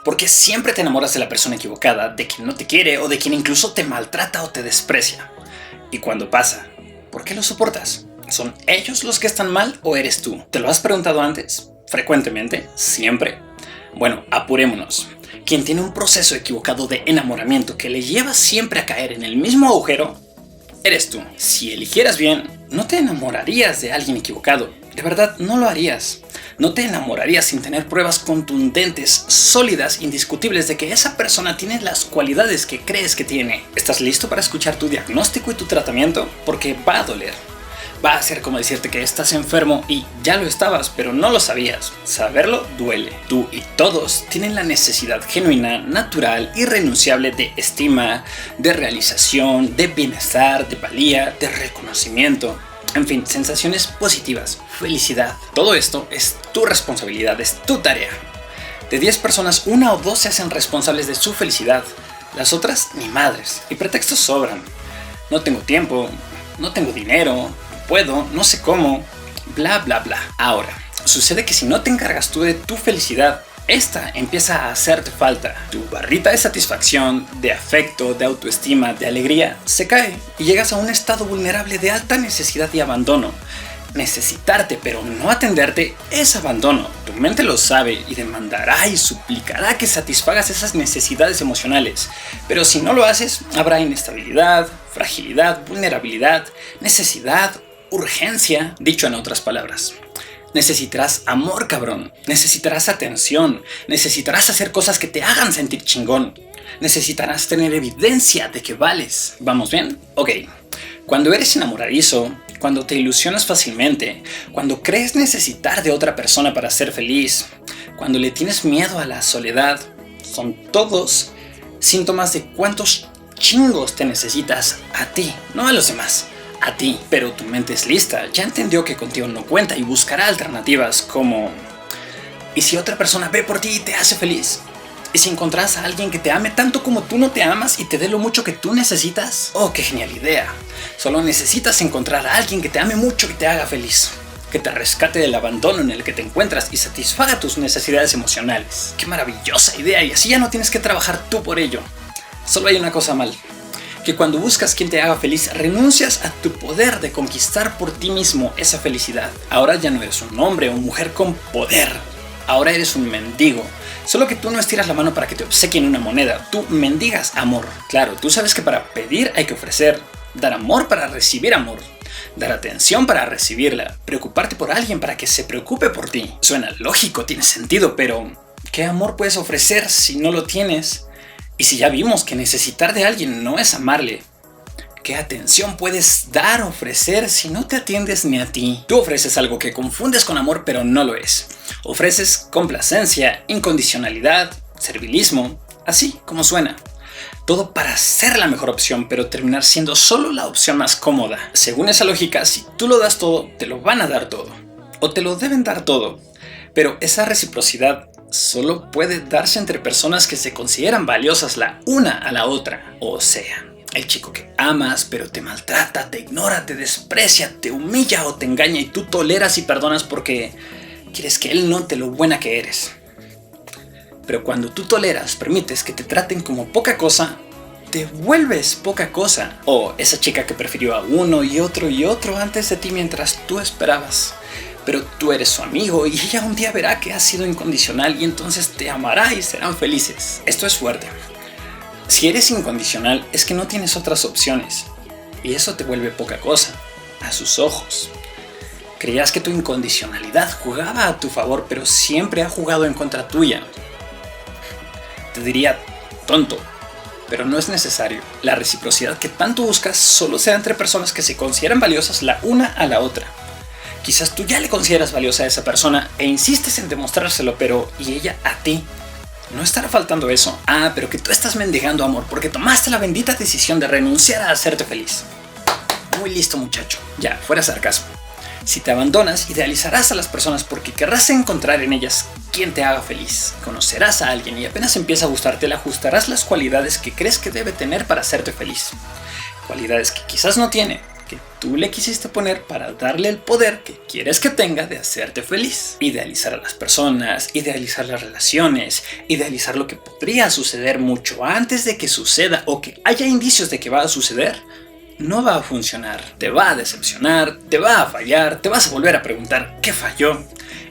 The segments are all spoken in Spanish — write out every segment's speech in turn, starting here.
Porque siempre te enamoras de la persona equivocada, de quien no te quiere o de quien incluso te maltrata o te desprecia. Y cuando pasa, ¿por qué lo soportas? ¿Son ellos los que están mal o eres tú? ¿Te lo has preguntado antes? ¿Frecuentemente? ¿Siempre? Bueno, apurémonos. Quien tiene un proceso equivocado de enamoramiento que le lleva siempre a caer en el mismo agujero, eres tú. Si eligieras bien, no te enamorarías de alguien equivocado. De verdad, no lo harías. No te enamorarías sin tener pruebas contundentes, sólidas, indiscutibles de que esa persona tiene las cualidades que crees que tiene. ¿Estás listo para escuchar tu diagnóstico y tu tratamiento? Porque va a doler. Va a ser como decirte que estás enfermo y ya lo estabas, pero no lo sabías. Saberlo duele. Tú y todos tienen la necesidad genuina, natural, irrenunciable de estima, de realización, de bienestar, de valía, de reconocimiento. En fin, sensaciones positivas, felicidad. Todo esto es tu responsabilidad, es tu tarea. De 10 personas, 1 o 2 se hacen responsables de su felicidad. Las otras, ni madres. Y pretextos sobran. No tengo tiempo, no tengo dinero, no puedo, no sé cómo, bla bla bla. Ahora, sucede que si no te encargas tú de tu felicidad, esta empieza a hacerte falta. Tu barrita de satisfacción, de afecto, de autoestima, de alegría, se cae y llegas a un estado vulnerable de alta necesidad y abandono. Necesitarte pero no atenderte es abandono. Tu mente lo sabe y demandará y suplicará que satisfagas esas necesidades emocionales. Pero si no lo haces, habrá inestabilidad, fragilidad, vulnerabilidad, necesidad, urgencia, dicho en otras palabras. Necesitarás amor, cabrón. Necesitarás atención. Necesitarás hacer cosas que te hagan sentir chingón. Necesitarás tener evidencia de que vales. ¿Vamos bien? Ok. Cuando eres enamoradizo, cuando te ilusionas fácilmente, cuando crees necesitar de otra persona para ser feliz, cuando le tienes miedo a la soledad, son todos síntomas de cuántos chingos te necesitas a ti, no a los demás. A ti, pero tu mente es lista, ya entendió que contigo no cuenta y buscará alternativas como: ¿y si otra persona ve por ti y te hace feliz? ¿Y si encontrás a alguien que te ame tanto como tú no te amas y te dé lo mucho que tú necesitas? ¡Oh, qué genial idea! Solo necesitas encontrar a alguien que te ame mucho y te haga feliz, que te rescate del abandono en el que te encuentras y satisfaga tus necesidades emocionales. ¡Qué maravillosa idea! Y así ya no tienes que trabajar tú por ello. Solo hay una cosa mal. Que cuando buscas quien te haga feliz, renuncias a tu poder de conquistar por ti mismo esa felicidad. Ahora ya no eres un hombre o mujer con poder. Ahora eres un mendigo. Solo que tú no estiras la mano para que te obsequien una moneda. Tú mendigas amor. Claro, tú sabes que para pedir hay que ofrecer. Dar amor para recibir amor. Dar atención para recibirla. Preocuparte por alguien para que se preocupe por ti. Suena lógico, tiene sentido, pero ¿qué amor puedes ofrecer si no lo tienes? Y si ya vimos que necesitar de alguien no es amarle, ¿qué atención puedes dar o ofrecer si no te atiendes ni a ti? Tú ofreces algo que confundes con amor, pero no lo es. Ofreces complacencia, incondicionalidad, servilismo, así como suena. Todo para ser la mejor opción, pero terminar siendo solo la opción más cómoda. Según esa lógica, si tú lo das todo, te lo van a dar todo. O te lo deben dar todo. Pero esa reciprocidad solo puede darse entre personas que se consideran valiosas la una a la otra. O sea, el chico que amas pero te maltrata, te ignora, te desprecia, te humilla o te engaña y tú toleras y perdonas porque quieres que él note lo buena que eres. Pero cuando tú toleras, permites que te traten como poca cosa, te vuelves poca cosa. O esa chica que prefirió a uno y otro antes de ti mientras tú esperabas. Pero tú eres su amigo y ella un día verá que has sido incondicional y entonces te amará y serán felices. Esto es fuerte. Si eres incondicional es que no tienes otras opciones y eso te vuelve poca cosa a sus ojos. Creías que tu incondicionalidad jugaba a tu favor, pero siempre ha jugado en contra tuya. Te diría tonto, pero no es necesario. La reciprocidad que tanto buscas solo se da entre personas que se consideran valiosas la una a la otra. Quizás tú ya le consideras valiosa a esa persona e insistes en demostrárselo, pero ¿y ella a ti? ¿No estará faltando eso? Ah, pero que tú estás mendigando amor porque tomaste la bendita decisión de renunciar a hacerte feliz. Muy listo, muchacho. Ya, fuera sarcasmo. Si te abandonas, idealizarás a las personas porque querrás encontrar en ellas quien te haga feliz. Conocerás a alguien y apenas empieza a gustarte, le ajustarás las cualidades que crees que debe tener para hacerte feliz. Cualidades que quizás no tiene, que tú le quisiste poner para darle el poder que quieres que tenga de hacerte feliz. Idealizar a las personas, idealizar las relaciones, idealizar lo que podría suceder mucho antes de que suceda o que haya indicios de que va a suceder, no va a funcionar. Te va a decepcionar, te va a fallar, te vas a volver a preguntar ¿qué falló?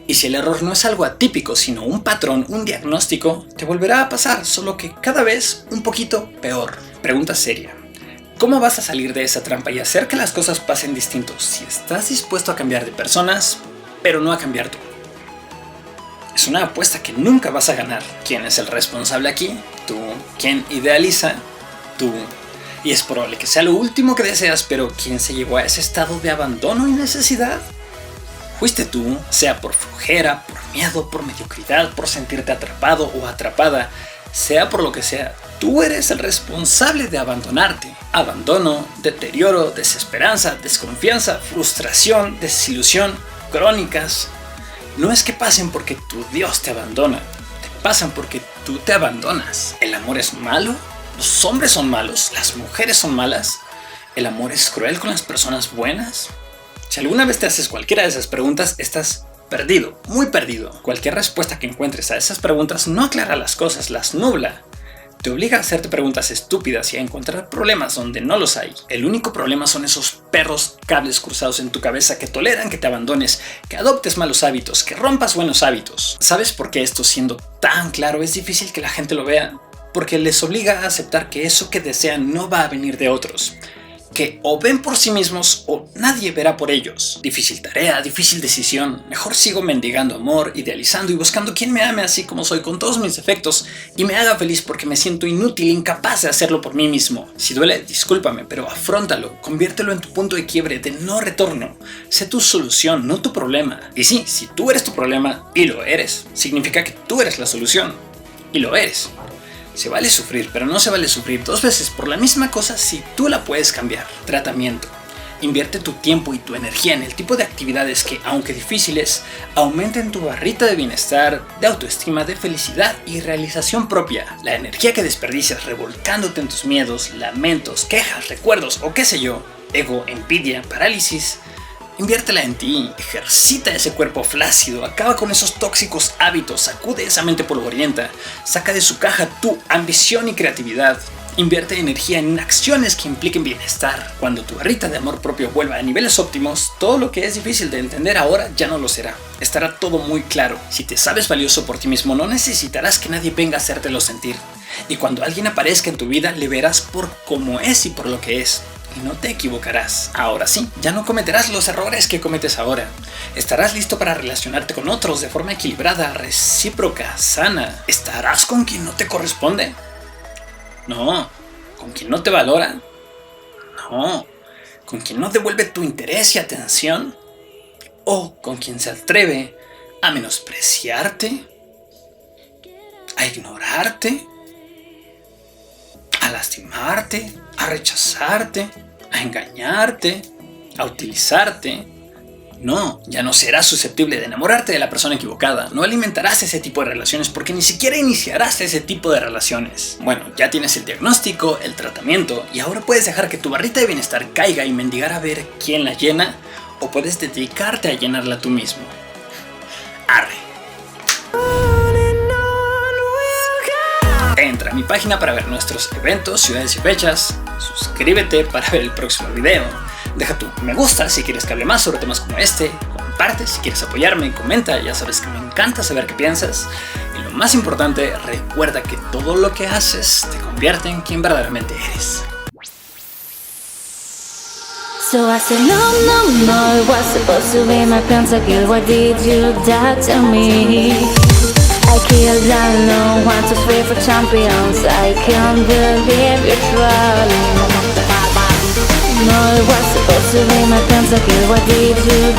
Y si el error no es algo atípico, sino un patrón, un diagnóstico, te volverá a pasar, solo que cada vez un poquito peor. Pregunta seria. ¿Cómo vas a salir de esa trampa y hacer que las cosas pasen distintos si estás dispuesto a cambiar de personas, pero no a cambiar tú? Es una apuesta que nunca vas a ganar. ¿Quién es el responsable aquí? Tú. ¿Quién idealiza? Tú. Y es probable que sea lo último que deseas, pero ¿quién se llevó a ese estado de abandono y necesidad? Fuiste tú, sea por flojera, por miedo, por mediocridad, por sentirte atrapado o atrapada, sea por lo que sea, tú eres el responsable de abandonarte. Abandono, deterioro, desesperanza, desconfianza, frustración, desilusión, crónicas. No es que pasen porque tu Dios te abandona, te pasan porque tú te abandonas. ¿El amor es malo? ¿Los hombres son malos? ¿Las mujeres son malas? ¿El amor es cruel con las personas buenas? Si alguna vez te haces cualquiera de esas preguntas, estás perdido, muy perdido. Cualquier respuesta que encuentres a esas preguntas no aclara las cosas, las nubla. Te obliga a hacerte preguntas estúpidas y a encontrar problemas donde no los hay. El único problema son esos perros cables cruzados en tu cabeza que toleran que te abandones, que adoptes malos hábitos, que rompas buenos hábitos. ¿Sabes por qué esto, siendo tan claro, es difícil que la gente lo vea? Porque les obliga a aceptar que eso que desean no va a venir de otros. Que o ven por sí mismos o nadie verá por ellos. Difícil tarea, difícil decisión. Mejor sigo mendigando amor, idealizando y buscando quien me ame así como soy, con todos mis defectos, y me haga feliz porque me siento inútil, incapaz de hacerlo por mí mismo. Si duele, discúlpame, pero afróntalo, conviértelo en tu punto de quiebre, de no retorno. Sé tu solución, no tu problema. Y sí, si tú eres tu problema, y lo eres, significa que tú eres la solución. Y lo eres. Se vale sufrir, pero no se vale sufrir dos veces por la misma cosa si tú la puedes cambiar. Tratamiento. Invierte tu tiempo y tu energía en el tipo de actividades que, aunque difíciles, aumenten tu barrita de bienestar, de autoestima, de felicidad y realización propia. La energía que desperdicias revolcándote en tus miedos, lamentos, quejas, recuerdos o qué sé yo, ego, envidia, parálisis, inviértela en ti, ejercita ese cuerpo flácido, acaba con esos tóxicos hábitos, sacude esa mente polvorienta, saca de su caja tu ambición y creatividad. Invierte energía en acciones que impliquen bienestar. Cuando tu barrita de amor propio vuelva a niveles óptimos, todo lo que es difícil de entender ahora ya no lo será. Estará todo muy claro. Si te sabes valioso por ti mismo, no necesitarás que nadie venga a hacértelo sentir. Y cuando alguien aparezca en tu vida, le verás por cómo es y por lo que es. Y no te equivocarás. Ahora sí, ya no cometerás los errores que cometes ahora. Estarás listo para relacionarte con otros de forma equilibrada, recíproca, sana. ¿Estarás con quien no te corresponde? No. ¿Con quien no te valora? No. ¿Con quien no devuelve tu interés y atención? ¿O con quien se atreve a menospreciarte? ¿A ignorarte? ¿A lastimarte? ¿A rechazarte? ¿A engañarte? ¿A utilizarte? No, ya no serás susceptible de enamorarte de la persona equivocada. No alimentarás ese tipo de relaciones porque ni siquiera iniciarás ese tipo de relaciones. Bueno, ya tienes el diagnóstico, el tratamiento y ahora puedes dejar que tu barrita de bienestar caiga y mendigar a ver quién la llena, o puedes dedicarte a llenarla tú mismo. Arre. Entra a mi página para ver nuestros eventos, ciudades y fechas. Suscríbete para ver el próximo video. Deja tu me gusta si quieres que hable más sobre temas como este. Comparte si quieres apoyarme, comenta, ya sabes que me encanta saber qué piensas. Y lo más importante, recuerda que todo lo que haces te convierte en quien verdaderamente eres. So I said no, it was supposed to be my pentakill. Why did you doubt me? I killed down 1, 2, 3 for champions. I can't believe you're trolling. No, it was supposed to be my pentakill. Why did you